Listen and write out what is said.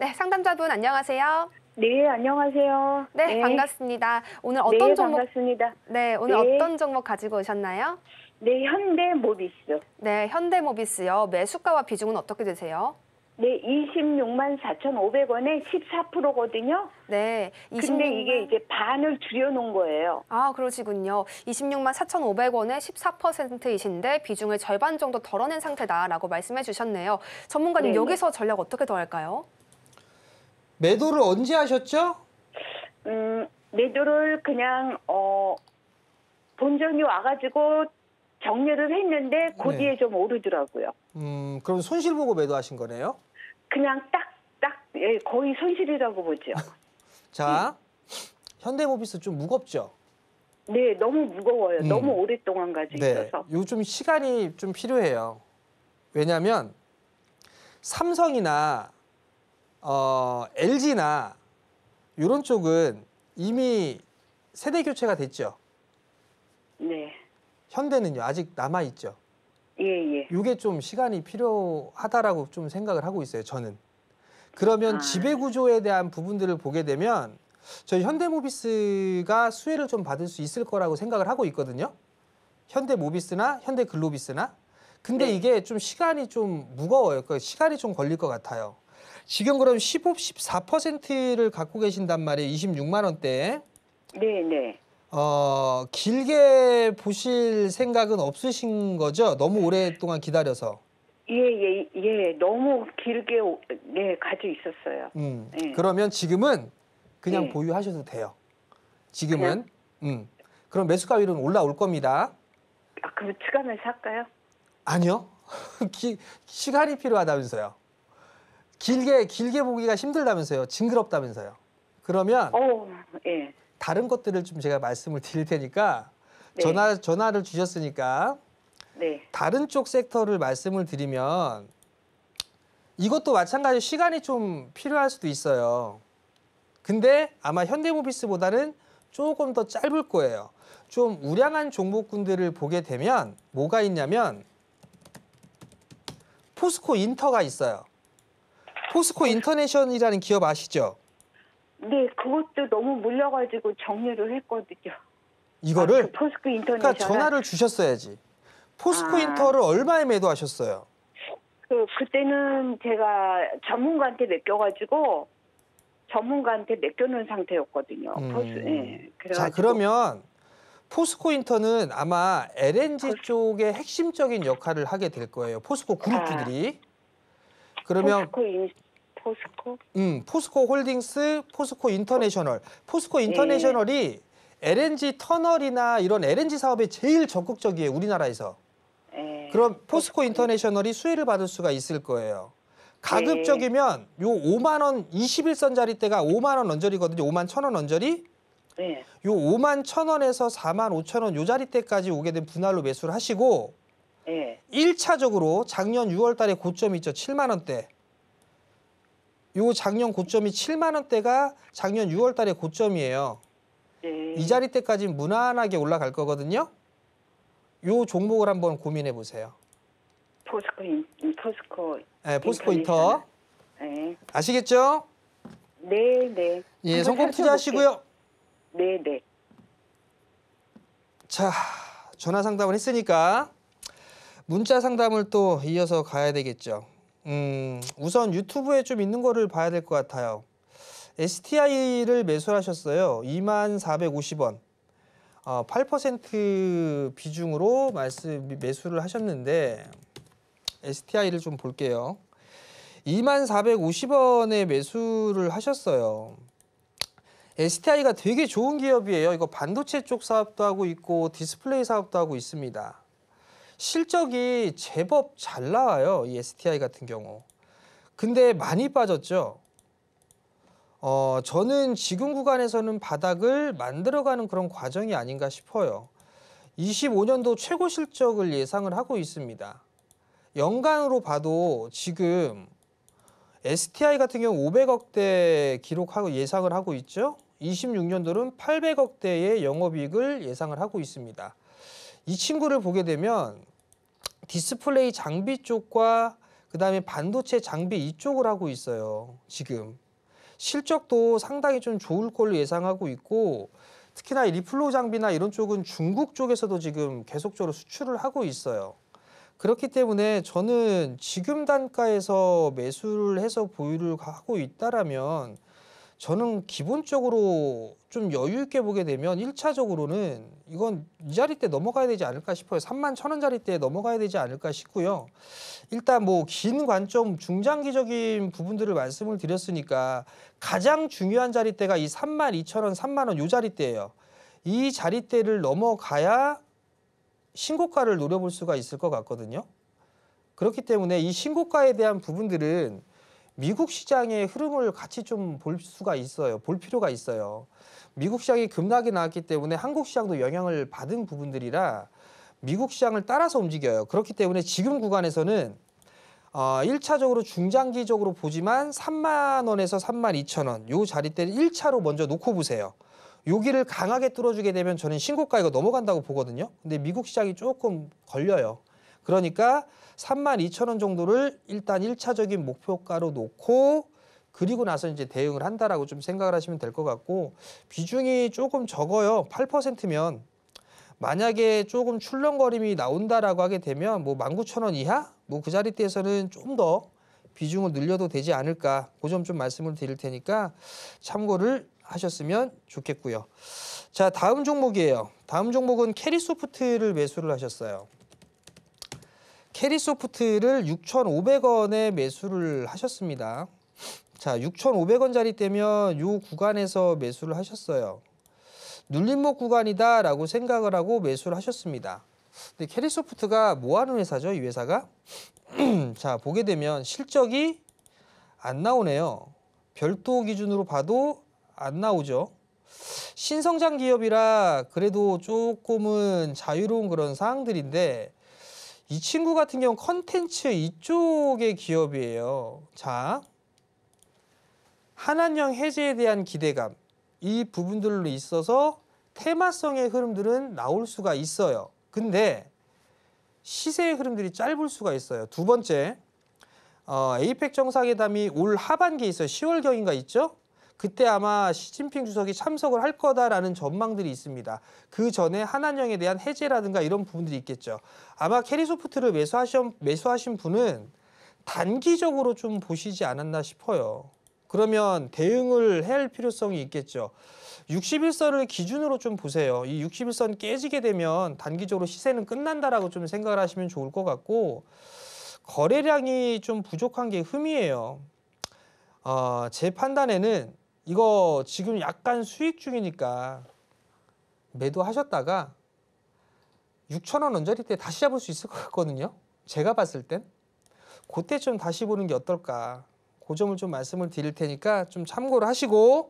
네, 상담자분 안녕하세요. 네, 안녕하세요. 네, 반갑습니다. 오늘 어떤 종목? 반갑습니다. 네, 오늘 어떤 종목 가지고 오셨나요? 네, 현대모비스. 네, 현대모비스요. 매수가와 비중은 어떻게 되세요? 네, 26만 4,500원에 14%거든요. 네, 근데 이게 이제 반을 줄여놓은 거예요. 아, 그러시군요. 26만 4,500원에 14%이신데 비중을 절반 정도 덜어낸 상태다라고 말씀해 주셨네요. 전문가님, 네네. 여기서 전략 어떻게 더 할까요? 매도를 언제 하셨죠? 매도를 그냥 본전이 와가지고 정리를 했는데 그 뒤에 좀 오르더라고요. 그럼 손실 보고 매도하신 거네요? 그냥 예, 거의 손실이라고 보죠. 자, 현대모비스 좀 무겁죠? 네, 너무 무거워요. 너무 오랫동안 가지고 있어서. 요 좀 시간이 좀 필요해요. 왜냐하면 삼성이나 LG나 이런 쪽은 이미 세대 교체가 됐죠. 네. 현대는요, 아직 남아있죠. 예. 이게 좀 시간이 필요하다라고 좀 생각을 하고 있어요, 저는. 그러면 지배구조에 대한 부분들을 보게 되면 저희 현대모비스가 수혜를 좀 받을 수 있을 거라고 생각을 하고 있거든요. 현대모비스나 현대글로비스나. 근데 이게 좀 시간이 좀 무거워요. 그러니까 시간이 좀 걸릴 것 같아요. 지금 그럼 14%를 갖고 계신단 말이에요. 26만 원대에. 네. 길게 보실 생각은 없으신 거죠? 너무 오랫동안 기다려서. 예. 너무 길게 가지고 있었어요. 예. 그러면 지금은 그냥 보유하셔도 돼요. 지금은. 그럼 매수가율은 올라올 겁니다. 아, 그럼 추가면서 할까요? 아니요. 시간이 필요하다면서요. 길게 보기가 힘들다면서요. 징그럽다면서요. 그러면 예. 다른 것들을 좀 제가 말씀을 드릴 테니까 전화를 주셨으니까 다른 쪽 섹터를 말씀을 드리면 이것도 마찬가지로 시간이 좀 필요할 수도 있어요. 근데 아마 현대모비스보다는 조금 더 짧을 거예요. 좀 우량한 종목군들을 보게 되면 뭐가 있냐면 포스코 인터가 있어요. 포스코 인터내셔널이라는 기업 아시죠? 네, 그것도 너무 물려가지고 정리를 했거든요. 이거를? 포스코 인터내셔널. 그러니까 전화를 주셨어야지. 포스코 인터를 얼마에 매도하셨어요? 그때는 제가 전문가한테 맡겨가지고 전문가한테 맡겨놓은 상태였거든요. 자, 그러면 포스코 인터는 아마 LNG 쪽의 핵심적인 역할을 하게 될 거예요. 포스코 그룹주들이. 그러면 포스코 홀딩스, 포스코 인터내셔널. 포스코 인터내셔널이 LNG 터널이나 이런 LNG 사업에 제일 적극적이에요, 우리나라에서. 그럼 포스코 인터내셔널이 수혜를 받을 수가 있을 거예요. 가급적이면 요 5만 원 21선짜리 때가 5만 원 언저리거든요. 5만 1,000원 언저리. 요 5만 1,000원에서 4만 5,000원 요 자리 때까지 오게 된 분할로 매수를 하시고 1차적으로 작년 6월 달에 고점이 있죠. 7만 원대. 요 작년 고점이 7만 원대가 작년 6월 달에 고점이에요. 이 자리 때까지 무난하게 올라갈 거거든요. 요 종목을 한번 고민해 보세요. 포스코 인터. 아시겠죠? 네. 예, 성공 투자하시고요. 네. 자, 전화 상담을 했으니까 문자 상담을 또 이어서 가야 되겠죠. 우선 유튜브에 좀 있는 거를 봐야 될 것 같아요. STI를 매수하셨어요. 2450원. 8% 비중으로 매수를 하셨는데 STI를 좀 볼게요. 2450원에 매수를 하셨어요. STI가 되게 좋은 기업이에요. 이거 반도체 쪽 사업도 하고 있고 디스플레이 사업도 하고 있습니다. 실적이 제법 잘 나와요. 이 STI 같은 경우. 근데 많이 빠졌죠. 저는 지금 구간에서는 바닥을 만들어가는 그런 과정이 아닌가 싶어요. 25년도 최고 실적을 예상을 하고 있습니다. 연간으로 봐도 지금 STI 같은 경우 500억대 기록하고 예상을 하고 있죠. 26년도는 800억대의 영업이익을 예상을 하고 있습니다. 이 친구를 보게 되면 디스플레이 장비 쪽과 그다음에 반도체 장비 이쪽을 하고 있어요. 지금 실적도 상당히 좀 좋을 걸로 예상하고 있고, 특히나 이 리플로 장비나 이런 쪽은 중국 쪽에서도 지금 계속적으로 수출을 하고 있어요. 그렇기 때문에 저는 지금 단가에서 매수를 해서 보유를 하고 있다라면 저는 기본적으로 좀 여유 있게 보게 되면 1차적으로는 이건 이 자리대 넘어가야 되지 않을까 싶어요. 31,000원짜리대 넘어가야 되지 않을까 싶고요. 일단 뭐 긴 관점 중장기적인 부분들을 말씀을 드렸으니까 가장 중요한 자리대가 이 32,000원, 3만원 이 자리대예요. 이 자리대를 넘어가야 신고가를 노려볼 수가 있을 것 같거든요. 그렇기 때문에 이 신고가에 대한 부분들은 미국 시장의 흐름을 같이 좀 볼 수가 있어요. 볼 필요가 있어요. 미국 시장이 급락이 나왔기 때문에 한국 시장도 영향을 받은 부분들이라 미국 시장을 따라서 움직여요. 그렇기 때문에 지금 구간에서는 1차적으로 중장기적으로 보지만 3만 원에서 32,000원 요 자리대를 1차로 먼저 놓고 보세요. 여기를 강하게 뚫어주게 되면 저는 신고가 이거 넘어간다고 보거든요. 근데 미국 시장이 조금 걸려요. 그러니까 32,000원 정도를 일단 1차적인 목표가로 놓고 그리고 나서 이제 대응을 한다라고 좀 생각을 하시면 될 것 같고, 비중이 조금 적어요. 8%면 만약에 조금 출렁거림이 나온다라고 하게 되면 뭐 19,000원 이하 뭐 그 자리대에서는 좀 더 비중을 늘려도 되지 않을까, 그 점 좀 말씀을 드릴 테니까 참고를 하셨으면 좋겠고요. 자, 다음 종목이에요. 다음 종목은 캐리소프트를 매수를 하셨어요. 캐리소프트를 6,500원에 매수를 하셨습니다. 자, 6,500원짜리 때면 이 구간에서 매수를 하셨어요. 눌림목 구간이다라고 생각을 하고 매수를 하셨습니다. 근데 캐리소프트가 뭐 하는 회사죠, 이 회사가? 자, 보게 되면 실적이 안 나오네요. 별도 기준으로 봐도 안 나오죠. 신성장 기업이라 그래도 조금은 자유로운 그런 사항들인데, 이 친구 같은 경우는 컨텐츠 이쪽의 기업이에요. 자, 한한령 해제에 대한 기대감, 이 부분들로 있어서 테마성의 흐름들은 나올 수가 있어요. 근데 시세의 흐름들이 짧을 수가 있어요. 두 번째, 에이펙 정상회담이 올 하반기에 있어요. 10월경인가 있죠? 그때 아마 시진핑 주석이 참석을 할 거다라는 전망들이 있습니다. 그 전에 한한령에 대한 해제라든가 이런 부분들이 있겠죠. 아마 캐리소프트를 매수하신 분은 단기적으로 좀 보시지 않았나 싶어요. 그러면 대응을 해야 할 필요성이 있겠죠. 61선을 기준으로 좀 보세요. 이 61선 깨지게 되면 단기적으로 시세는 끝난다라고 좀 생각을 하시면 좋을 것 같고, 거래량이 좀 부족한 게 흠이에요. 제 판단에는 이거 지금 약간 수익 중이니까 매도하셨다가 6,000원 언저리 때 다시 잡을 수 있을 것 같거든요. 제가 봤을 땐 그때 좀 다시 보는 게 어떨까, 그 점을 좀 말씀을 드릴 테니까 좀 참고를 하시고,